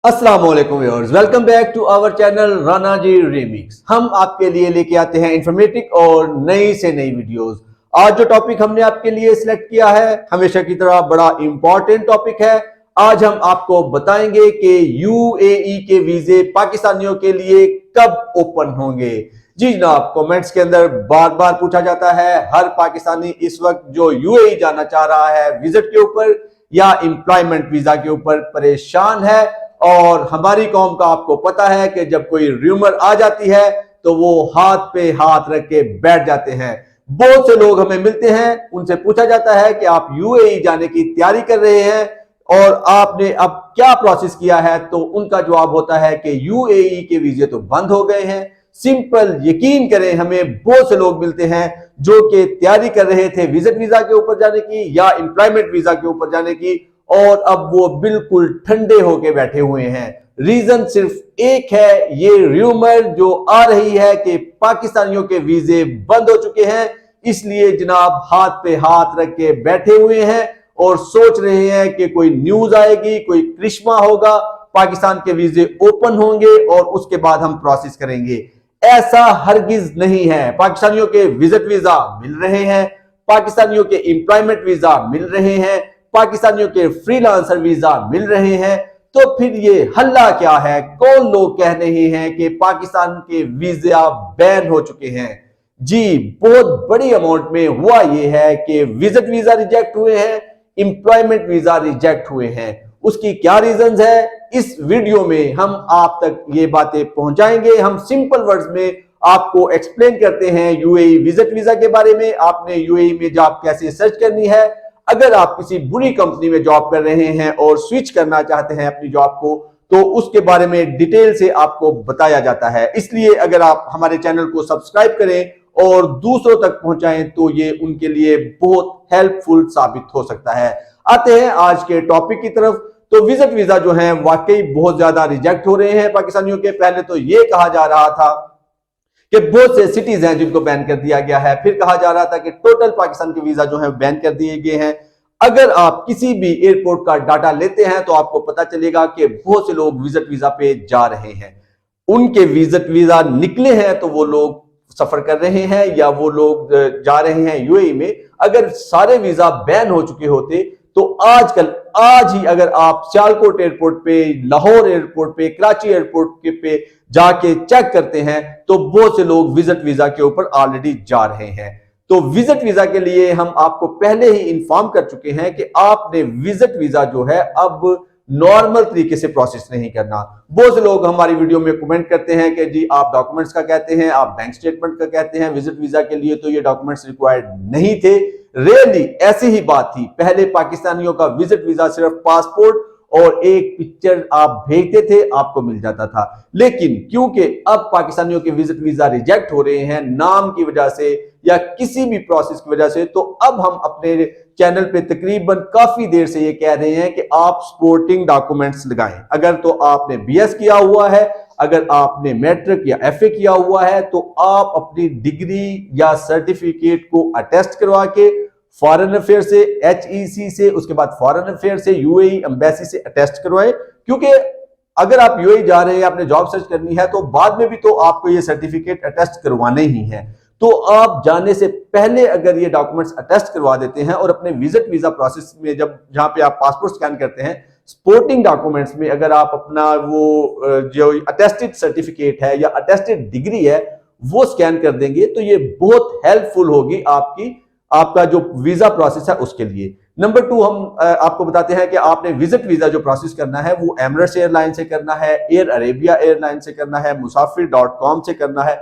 अस्सलाम वालेकुम viewers, welcome back to our channel Rana ji remix. हम आपके लिए लेके आते हैं इंफॉर्मेटिव और नई से नई वीडियोस। आज जो टॉपिक हमने आपके लिए सिलेक्ट किया है हमेशा की तरह बड़ा इंपॉर्टेंट टॉपिक है। आज हम आपको बताएंगे कि यूएई के वीजे पाकिस्तानियों के लिए कब ओपन होंगे। जी जनाब, कमेंट्स के अंदर बार बार पूछा जाता है हर पाकिस्तानी इस वक्त जो यूएई जाना चाह रहा है विजिट के ऊपर या एम्प्लॉयमेंट वीजा के ऊपर परेशान है। और हमारी कौम का आपको पता है कि जब कोई र्यूमर आ जाती है तो वो हाथ पे हाथ रख के बैठ जाते हैं। बहुत से लोग हमें मिलते हैं, उनसे पूछा जाता है कि आप यूएई जाने की तैयारी कर रहे हैं और आपने अब क्या प्रोसेस किया है, तो उनका जवाब होता है कि यूएई के वीजे तो बंद हो गए हैं। सिंपल, यकीन करें, हमें बहुत से लोग मिलते हैं जो कि तैयारी कर रहे थे विजिट वीजा के ऊपर जाने की या एम्प्लॉयमेंट वीजा के ऊपर जाने की, और अब वो बिल्कुल ठंडे होके बैठे हुए हैं। रीजन सिर्फ एक है, ये र्यूमर जो आ रही है कि पाकिस्तानियों के वीजे बंद हो चुके हैं। इसलिए जनाब हाथ पे हाथ रख के बैठे हुए हैं और सोच रहे हैं कि कोई न्यूज आएगी, कोई करिश्मा होगा, पाकिस्तान के वीजे ओपन होंगे और उसके बाद हम प्रोसेस करेंगे। ऐसा हरगिज नहीं है। पाकिस्तानियों के विजिट वीजा मिल रहे हैं, पाकिस्तानियों के एम्प्लॉयमेंट वीजा मिल रहे हैं, पाकिस्तानियों के फ्रीलांसर वीजा मिल रहे हैं। तो फिर ये हल्ला क्या है? कौन लोग कह रहे हैं कि पाकिस्तान के वीजा बैन हो चुके हैं? जी, बहुत बड़ी अमाउंट में हुआ ये है कि विजिट वीजा रिजेक्ट हुए हैं, एम्प्लॉयमेंट वीजा रिजेक्ट हुए हैं। उसकी क्या रीजंस है, इस वीडियो में हम आप तक ये बातें पहुंचाएंगे। हम सिंपल वर्ड्स में आपको एक्सप्लेन करते हैं यूएई विजिट वीजा के बारे में। आपने यूएई में जॉब कैसे सर्च करनी है, अगर आप किसी बुरी कंपनी में जॉब कर रहे हैं और स्विच करना चाहते हैं अपनी जॉब को, तो उसके बारे में डिटेल से आपको बताया जाता है। इसलिए अगर आप हमारे चैनल को सब्सक्राइब करें और दूसरों तक पहुंचाएं तो ये उनके लिए बहुत हेल्पफुल साबित हो सकता है। आते हैं आज के टॉपिक की तरफ। तो विजिट वीजा जो है वाकई बहुत ज्यादा रिजेक्ट हो रहे हैं पाकिस्तानियों के। पहले तो ये कहा जा रहा था कि बहुत से सिटीज हैं जिनको बैन कर दिया गया है, फिर कहा जा रहा था कि टोटल पाकिस्तान के वीजा जो है बैन कर दिए गए हैं। अगर आप किसी भी एयरपोर्ट का डाटा लेते हैं तो आपको पता चलेगा कि बहुत से लोग विजिट वीजा पे जा रहे हैं। उनके विजिट वीजा निकले हैं तो वो लोग सफर कर रहे हैं या वो लोग जा रहे हैं यूएई में। अगर सारे वीजा बैन हो चुके होते तो आज ही अगर आप सियालकोट एयरपोर्ट पे, लाहौर एयरपोर्ट पे, कराची एयरपोर्ट पे जाके चेक करते हैं तो बहुत से लोग विजिट वीजा के ऊपर ऑलरेडी जा रहे हैं। तो विजिट वीजा के लिए हम आपको पहले ही इन्फॉर्म कर चुके हैं कि आपने विजिट वीजा जो है अब नॉर्मल तरीके से प्रोसेस नहीं करना। बहुत से लोग हमारी वीडियो में कमेंट करते हैं कि जी आप डॉक्यूमेंट्स का कहते हैं, आप बैंक स्टेटमेंट का कहते हैं, विजिट वीजा के लिए तो ये डॉक्यूमेंट्स रिक्वायर्ड नहीं थे। रियली ऐसी ही बात थी। पहले पाकिस्तानियों का विजिट वीजा सिर्फ पासपोर्ट और एक पिक्चर आप भेजते थे, आपको मिल जाता था। लेकिन क्योंकि अब पाकिस्तानियों के विजिट वीजा रिजेक्ट हो रहे हैं नाम की वजह से या किसी भी प्रोसेस की वजह से, तो अब हम अपने चैनल पे तकरीबन काफी देर से ये कह रहे हैं कि आप सपोर्टिंग डॉक्यूमेंट्स लगाएं। अगर तो आपने बीएस किया हुआ है, अगर आपने मैट्रिक या एफए किया हुआ है, तो आप अपनी डिग्री या सर्टिफिकेट को अटेस्ट करवा के फॉरेन अफेयर से, एचईसी से, उसके बाद फॉरेन अफेयर से, यूएई एम्बेसी से अटेस्ट करवाएं। क्योंकि अगर आप यूएई जा रहे हैं, आपने जॉब सर्च करनी है, तो बाद में भी तो आपको ये सर्टिफिकेट अटेस्ट करवाने ही है। तो आप जाने से पहले अगर ये डॉक्यूमेंट्स अटेस्ट करवा देते हैं और अपने विजिट वीजा प्रोसेस में जहां पे आप पासपोर्ट स्कैन करते हैं, सपोर्टिंग डॉक्यूमेंट्स में अगर आप अपना वो जो अटेस्टेड सर्टिफिकेट है या अटेस्टेड डिग्री है वो स्कैन कर देंगे तो ये बहुत हेल्पफुल होगी आपका जो वीजा प्रोसेस है उसके लिए। नंबर 2, हम आपको बताते हैं कि आपने विजिट वीजा जो प्रोसेस करना है वो एमिरेट्स एयरलाइन से करना है, एयर अरेबिया एयरलाइन से करना है, मुसाफिर.com से करना है।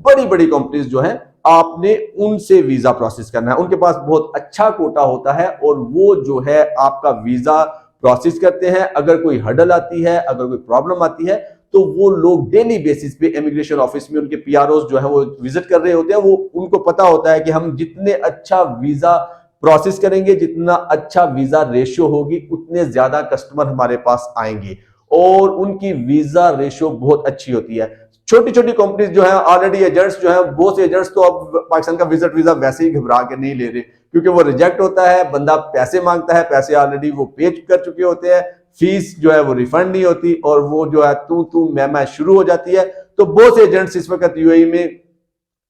बड़ी बड़ी कंपनीज जो हैं आपने उनसे वीजा प्रोसेस करना है। उनके पास बहुत अच्छा कोटा होता है और वो जो है आपका वीजा प्रोसेस करते हैं। अगर कोई हर्डल आती है, अगर कोई प्रॉब्लम आती है, तो वो लोग डेली बेसिस पे इमिग्रेशन ऑफिस में उनके पीआरओज जो है वो विजिट कर रहे होते हैं। वो उनको पता होता है कि हम जितने अच्छा वीजा प्रोसेस करेंगे, जितना अच्छा वीजा रेशियो होगी, उतने ज्यादा कस्टमर हमारे पास आएंगे और उनकी वीजा रेशियो बहुत अच्छी होती है। छोटी छोटी कंपनीज जो है ऑलरेडी एजेंट्स जो है, बहुत से एजेंट्स तो अब पाकिस्तान का विजिट वीजा वैसे ही घबरा के नहीं ले रहे क्योंकि वो रिजेक्ट होता है, बंदा पैसे मांगता है, पैसे ऑलरेडी वो पे कर चुके होते हैं, फीस जो है वो रिफंड नहीं होती और वो जो है तू मैं शुरू हो जाती है। तो बहुत से एजेंट्स इस वक्त यूएई में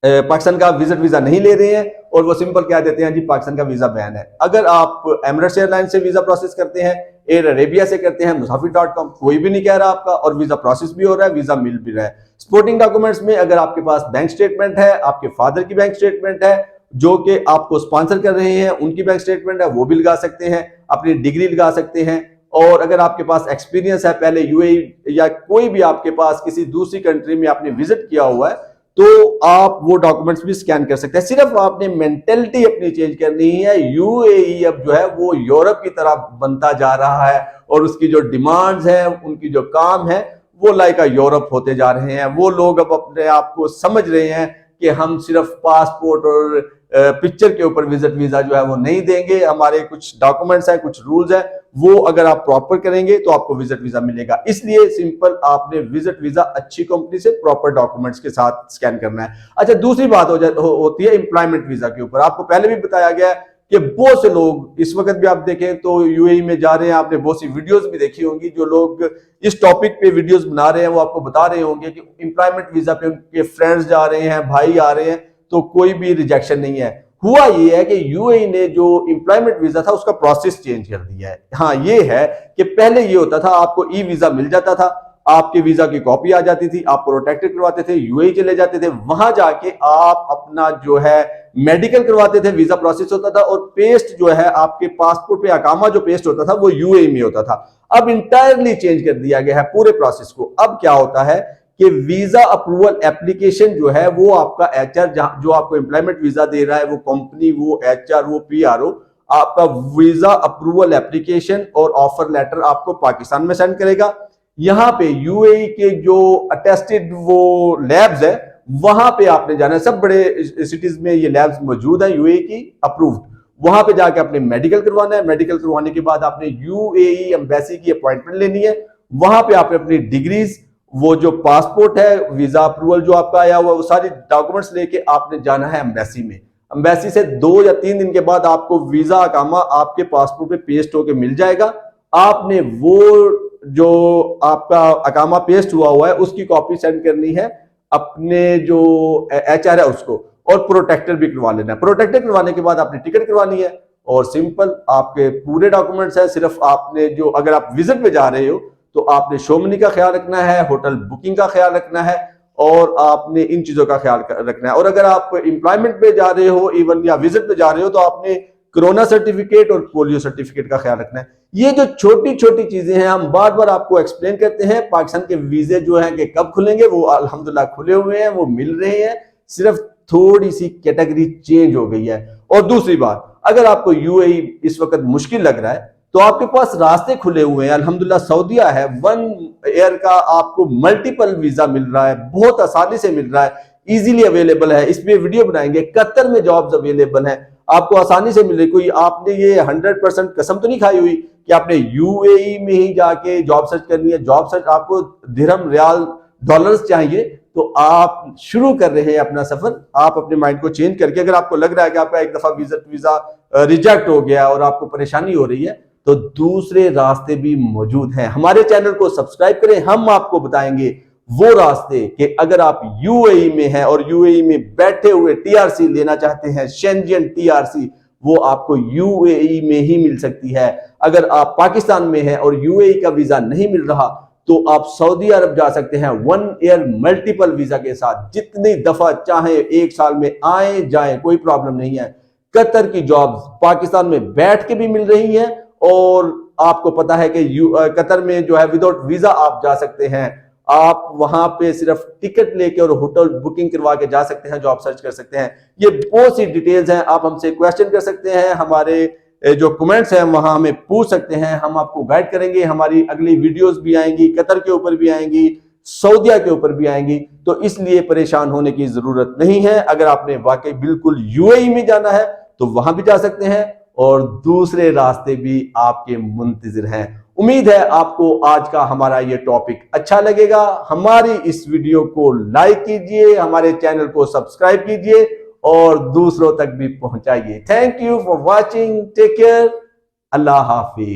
पाकिस्तान का विजिट वीजा नहीं ले रहे हैं और वो सिंपल कह देते हैं जी पाकिस्तान का वीजा बैन है। अगर आप एमिरेट्स एयरलाइन से वीजा प्रोसेस करते हैं, एयर अरेबिया से करते हैं, मुसाफिर.com, कोई भी नहीं कह रहा आपका, और वीजा प्रोसेस भी हो रहा है, वीजा मिल भी रहा है। सपोर्टिंग डॉक्यूमेंट्स में अगर आपके पास बैंक स्टेटमेंट है, आपके फादर की बैंक स्टेटमेंट है जो कि आपको स्पॉन्सर कर रहे हैं, उनकी बैंक स्टेटमेंट है, वो भी लगा सकते हैं, अपनी डिग्री लगा सकते हैं। और अगर आपके पास एक्सपीरियंस है, पहले यूएई या कोई भी आपके पास किसी दूसरी कंट्री में आपने विजिट किया हुआ है, तो आप वो डॉक्यूमेंट्स भी स्कैन कर सकते हैं। सिर्फ आपने मेंटेलिटी अपनी चेंज करनी है। यूएई अब जो है वो यूरोप की तरह बनता जा रहा है और उसकी जो डिमांड्स है, उनकी जो काम है, वो लाइक यूरोप होते जा रहे हैं। वो लोग अब अपने आप को समझ रहे हैं कि हम सिर्फ पासपोर्ट और पिक्चर के ऊपर विजिट वीजा जो है वो नहीं देंगे, हमारे कुछ डॉक्यूमेंट्स हैं, कुछ रूल्स हैं, वो अगर आप प्रॉपर करेंगे तो आपको विजिट वीजा मिलेगा। इसलिए सिंपल आपने विजिट वीजा अच्छी कंपनी से प्रॉपर डॉक्यूमेंट्स के साथ स्कैन करना है। अच्छा, दूसरी बात होती है एम्प्लॉयमेंट वीजा के ऊपर। आपको पहले भी बताया गया है कि बहुत से लोग इस वक्त भी आप देखें तो यूएई में जा रहे हैं। आपने बहुत सी वीडियोस भी देखी होंगी, जो लोग इस टॉपिक पे वीडियोस बना रहे हैं वो आपको बता रहे होंगे कि एम्प्लॉयमेंट वीजा पे उनके फ्रेंड्स जा रहे हैं, भाई आ रहे हैं, तो कोई भी रिजेक्शन नहीं है। हुआ ये है कि यूएई ने जो एम्प्लॉयमेंट वीजा था उसका प्रोसेस चेंज कर दिया है। हाँ, ये है कि पहले ये होता था आपको ई वीजा मिल जाता था, आपके वीजा की कॉपी आ जाती थी, आप प्रोटेक्टेड करवाते थे, यूएई चले जाते थे, वहां जाके आप अपना जो है मेडिकल करवाते थे, वीजा प्रोसेस होता था और पेस्ट जो है आपके पासपोर्ट पे अकामा जो पेस्ट होता था वो यूएई में होता था। अब इंटायरली चेंज कर दिया गया है पूरे प्रोसेस को। अब क्या होता है कि वीजा अप्रूवल एप्लीकेशन जो है वो आपका एचआर जो आपको एम्प्लॉयमेंट वीजा दे रहा है, वो कंपनी, वो एचआर, वो पीआरओ, आपका वीजा अप्रूवल एप्लीकेशन और ऑफर लेटर आपको पाकिस्तान में सेंड करेगा। यहां पे यूएई के जो अटेस्टेड वो लैब्स है वहां पे आपने जाना है। सब बड़े सिटीज में ये लैब्स मौजूद है यूएई की अप्रूव्ड। वहां पे जाके आपने मेडिकल करवाना है। मेडिकल करवाने के बाद आपने यूएई एम्बेसी की अपॉइंटमेंट लेनी है। वहां पे आपने अपनी डिग्रीज, वो जो पासपोर्ट है, वीजा अप्रूवल जो आपका आया हुआ, वो सारी डॉक्यूमेंट्स लेके आपने जाना है एम्बेसी में। एम्बेसी से 2 या 3 दिन के बाद आपको वीजा अकामा आपके पासपोर्ट पे पेस्ट होके मिल जाएगा। आपने वो जो आपका अकामा पेस्ट हुआ है उसकी कॉपी सेंड करनी है अपने जो एचआर है उसको, और प्रोटेक्टर भी करवा लेना है। प्रोटेक्टर करवाने के बाद आपने टिकट करवानी है और सिंपल आपके पूरे डॉक्यूमेंट्स है। सिर्फ आपने जो, अगर आप विजिट पे जा रहे हो तो आपने शोमनी का ख्याल रखना है, होटल बुकिंग का ख्याल रखना है और आपने इन चीजों का ख्याल रखना है। और अगर आप एम्प्लॉयमेंट पे जा रहे हो इवन या विजिट पे जा रहे हो तो आपने कोरोना सर्टिफिकेट और पोलियो सर्टिफिकेट का ख्याल रखना है। ये जो छोटी छोटी चीजें हैं हम बार बार आपको एक्सप्लेन करते हैं। पाकिस्तान के वीजे जो हैं कि कब खुलेंगे, वो अल्हम्दुलिल्लाह खुले हुए हैं, वो मिल रहे हैं, सिर्फ थोड़ी सी कैटेगरी चेंज हो गई है। और दूसरी बात, अगर आपको यूएई इस वक्त मुश्किल लग रहा है तो आपके पास रास्ते खुले हुए हैं। अल्हम्दुलिल्लाह सऊदीया है, 1 ईयर का आपको मल्टीपल वीजा मिल रहा है, बहुत आसानी से मिल रहा है, इजीली अवेलेबल है। इस पे वीडियो बनाएंगे। कतर में जॉब्स अवेलेबल है, आपको आसानी से मिल रही। कोई आपने ये 100% कसम तो नहीं खाई हुई कि आपने यूएई में ही जाके जॉब सर्च करनी है। जॉब सर्च आपको दिरहम, रियाल, डॉलर्स चाहिए तो आप शुरू कर रहे हैं अपना सफर। आप अपने माइंड को चेंज करके, अगर आपको लग रहा है कि आपका एक दफा वीजा रिजेक्ट हो गया और आपको परेशानी हो रही है तो दूसरे रास्ते भी मौजूद हैं। हमारे चैनल को सब्सक्राइब करें, हम आपको बताएंगे वो रास्ते कि अगर आप यूएई में हैं और यूएई में बैठे हुए टीआरसी लेना चाहते हैं, शेंजन टीआरसी, वो आपको यूएई में ही मिल सकती है। अगर आप पाकिस्तान में हैं और यूएई का वीजा नहीं मिल रहा तो आप सऊदी अरब जा सकते हैं 1 ईयर मल्टीपल वीजा के साथ। जितनी दफा चाहे 1 साल में आए जाए, कोई प्रॉब्लम नहीं है। कतर की जॉब्स पाकिस्तान में बैठ के भी मिल रही हैं और आपको पता है कि कतर में जो है विदाउट वीजा आप जा सकते हैं। आप वहां पे सिर्फ टिकट लेके और होटल बुकिंग करवा के जा सकते हैं, जॉब सर्च कर सकते हैं। ये बहुत सी डिटेल्स हैं, आप हमसे क्वेश्चन कर सकते हैं, हमारे जो कमेंट्स हैं वहां हमें पूछ सकते हैं, हम आपको गाइड करेंगे। हमारी अगली वीडियोस भी आएंगी, कतर के ऊपर भी आएंगी, सऊदीया के ऊपर भी आएंगी, तो इसलिए परेशान होने की जरूरत नहीं है। अगर आपने वाकई बिल्कुल यूएई में जाना है तो वहां भी जा सकते हैं और दूसरे रास्ते भी आपके मुंतजिर हैं। उम्मीद है आपको आज का हमारा ये टॉपिक अच्छा लगेगा। हमारी इस वीडियो को लाइक कीजिए, हमारे चैनल को सब्सक्राइब कीजिए और दूसरों तक भी पहुंचाइए। Thank you for watching, take care, अल्लाह हाफिज।